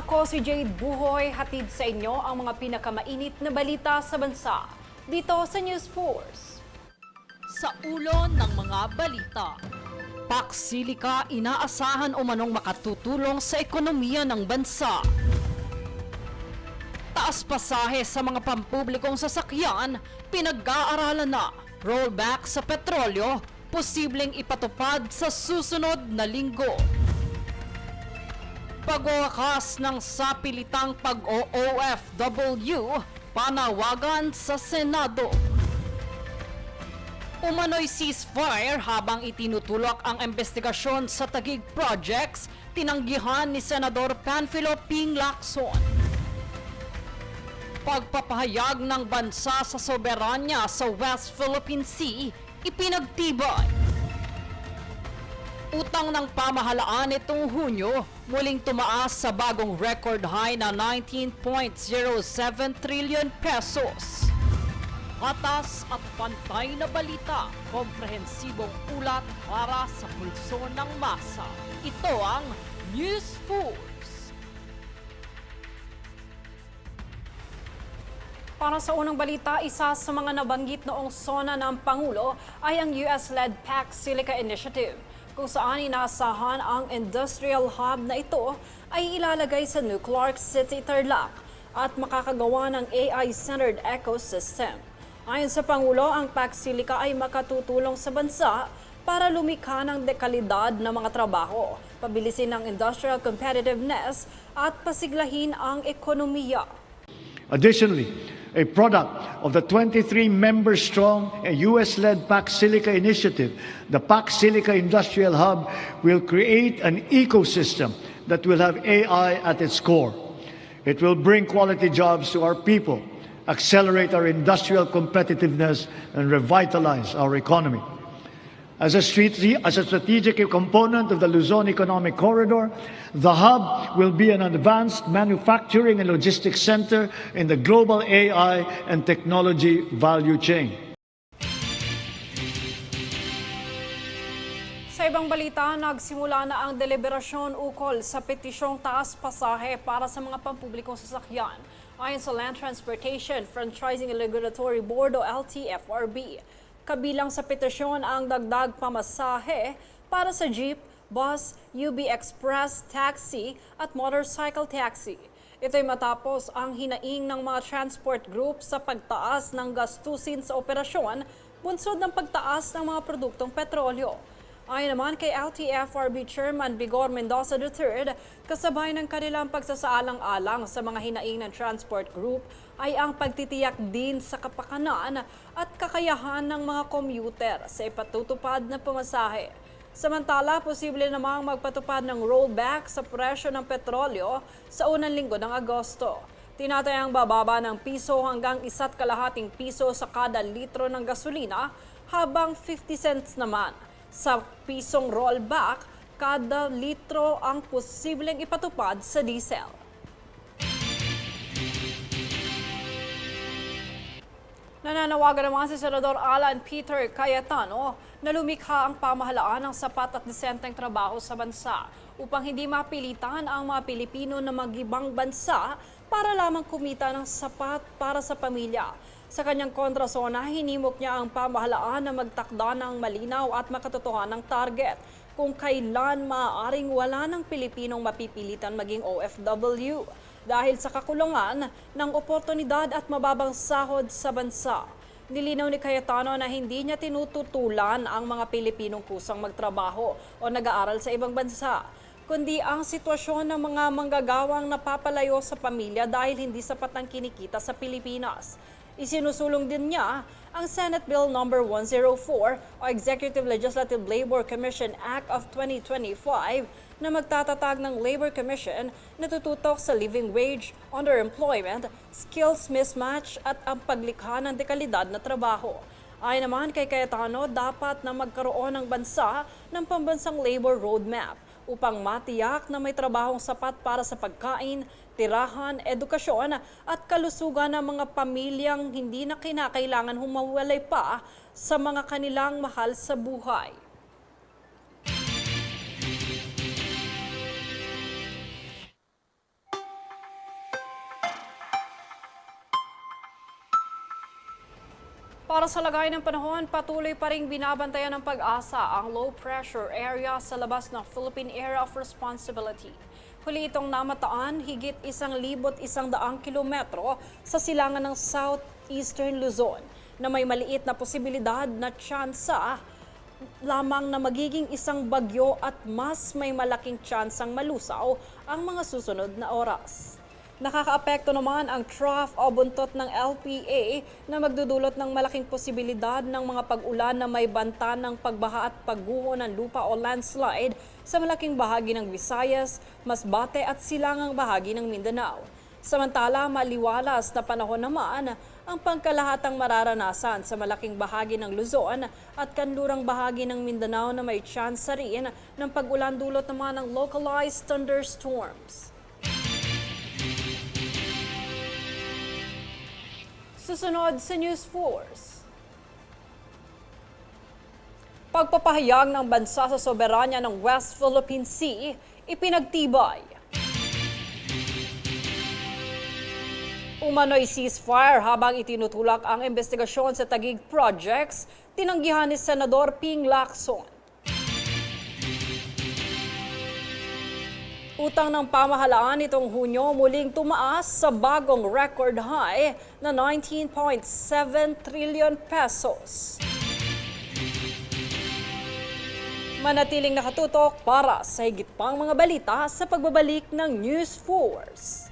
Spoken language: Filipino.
Ako si Jade Buhoy, hatid sa inyo ang mga pinakamainit na balita sa bansa. Dito sa News Force. Sa ulo ng mga balita, Pax Silica inaasahan umanong makatutulong sa ekonomiya ng bansa. Taas pasahe sa mga pampublikong sasakyan, pinag-aaralan na. Rollback sa petrolyo, posibleng ipatupad sa susunod na linggo. Pagwawakas ng sapilitang pag-OFW, panawagan sa Senado. Umano'y ceasefire habang itinutulak ang investigasyon sa Taguig Projects, tinanggihan ni Senador Panfilo Ping Lacson. Pagpapahayag ng bansa sa soberanya sa West Philippine Sea, ipinagtibay. Utang ng pamahalaan itong Hunyo, muling tumaas sa bagong record high na 19.07 trillion pesos. Atas at pantay na balita, komprehensibong ulat para sa pulso ng masa. Ito ang News Force. Para sa unang balita, isa sa mga nabanggit noong SONA ng Pangulo ay ang US-led Pax Silica Initiative, kung saan inaasahan ang industrial hub na ito ay ilalagay sa Nuclear City, Tarlac at makakagawa ng AI-centered ecosystem. Ayon sa Pangulo, ang Pax Silica ay makatutulong sa bansa para lumikha ng dekalidad na mga trabaho, pabilisin ang industrial competitiveness at pasiglahin ang ekonomiya. Additionally, a product of the 23-member-strong US-led Pax Silica initiative, the Pax Silica Industrial Hub will create an ecosystem that will have AI at its core. It will bring quality jobs to our people, accelerate our industrial competitiveness, and revitalize our economy. As a strategic component of the Luzon Economic Corridor, the hub will be an advanced manufacturing and logistics center in the global AI and technology value chain. Sa ibang balita, nagsimula na ang deliberasyon ukol sa petisyong taas pasahe para sa mga pampublikong sasakyan. Ayon sa Land Transportation Franchising and Regulatory Board o LTFRB, kabilang sa petisyon ang dagdag pamasahe para sa jeep, bus, UB Express, taxi at motorcycle taxi. Ito'y matapos ang hinaing ng mga transport group sa pagtaas ng gastusin sa operasyon, bunsod ng pagtaas ng mga produktong petrolyo. Ayon naman kay LTFRB Chairman Vigor Mendoza III, kasabay ng kanilang pagsasaalang-alang sa mga hinaing ng transport group ay ang pagtitiyak din sa kapakanan at kakayahan ng mga commuter sa ipatutupad na pamasahe. Samantala, posible namang magpatupad ng rollback sa presyo ng petrolyo sa unang linggo ng Agosto. Tinatayang bababa ng piso hanggang 1.5 piso sa kada litro ng gasolina, habang 50 cents naman sa pisong rollback kada litro ang posibleng ipatupad sa diesel. Nananawagan naman si Senador Alan Peter Cayetano na lumikha ang pamahalaan ng sapat at disenteng trabaho sa bansa upang hindi mapilitan ang mga Pilipino na mag-ibang bansa para lamang kumita ng sapat para sa pamilya. Sa kanyang kontrasona, hinimok niya ang pamahalaan na magtakda ng malinaw at makatotohanang target kung kailan maaaring wala ng Pilipinong mapipilitan maging OFW dahil sa kakulangan ng oportunidad at mababang sahod sa bansa. Nilinaw ni Cayetano na hindi niya tinututulan ang mga Pilipinong kusang magtrabaho o nag-aaral sa ibang bansa, kundi ang sitwasyon ng mga manggagawang napapalayo sa pamilya dahil hindi sapat ang kinikita sa Pilipinas. Isinusulong din niya ang Senate Bill No. 104 o Executive Legislative Labor Commission Act of 2025 na magtatatag ng Labor Commission na tututok sa living wage, underemployment, skills mismatch at ang paglikha ng dekalidad na trabaho. Ayon naman kay Cayetano, dapat na magkaroon ng bansa ng pambansang labor roadmap upang matiyak na may trabahong sapat para sa pagkain, tirahan, edukasyon at kalusugan ng mga pamilyang hindi na kinakailangan humawalay pa sa mga kanilang mahal sa buhay. Para sa lagay ng panahon, patuloy pa rin binabantayan ng pag-asa ang low pressure area sa labas ng Philippine Area of Responsibility. Huli itong namataan higit 1,100 kilometro sa silangan ng southeastern Luzon na may maliit na posibilidad na tsansa lamang na magiging isang bagyo at mas may malaking tsansang malusaw ang mga susunod na oras. Nakakaapekto naman ang trough o buntot ng LPA na magdudulot ng malaking posibilidad ng mga pag-ulan na may banta ng pagbaha at pagguho ng lupa o landslide sa malaking bahagi ng Visayas, Masbate at silangang bahagi ng Mindanao. Samantala, maliwalas na panahon naman ang pangkalahatang mararanasan sa malaking bahagi ng Luzon at kanlurang bahagi ng Mindanao na may tsansa rin ng pag-ulan dulot naman ng localized thunderstorms. Susunod sa News Force. Pagpapahayag ng bansa sa soberanya ng West Philippine Sea, ipinagtibay. Umano'y ceasefire habang itinutulak ang investigasyon sa Taguig Projects, tinanggihan ni Senador Ping Lacson. Utang ng pamahalaan nitong Hunyo muling tumaas sa bagong record high na 19.7 trillion pesos. Manatiling nakatutok para sa higit pang mga balita sa pagbabalik ng News Force.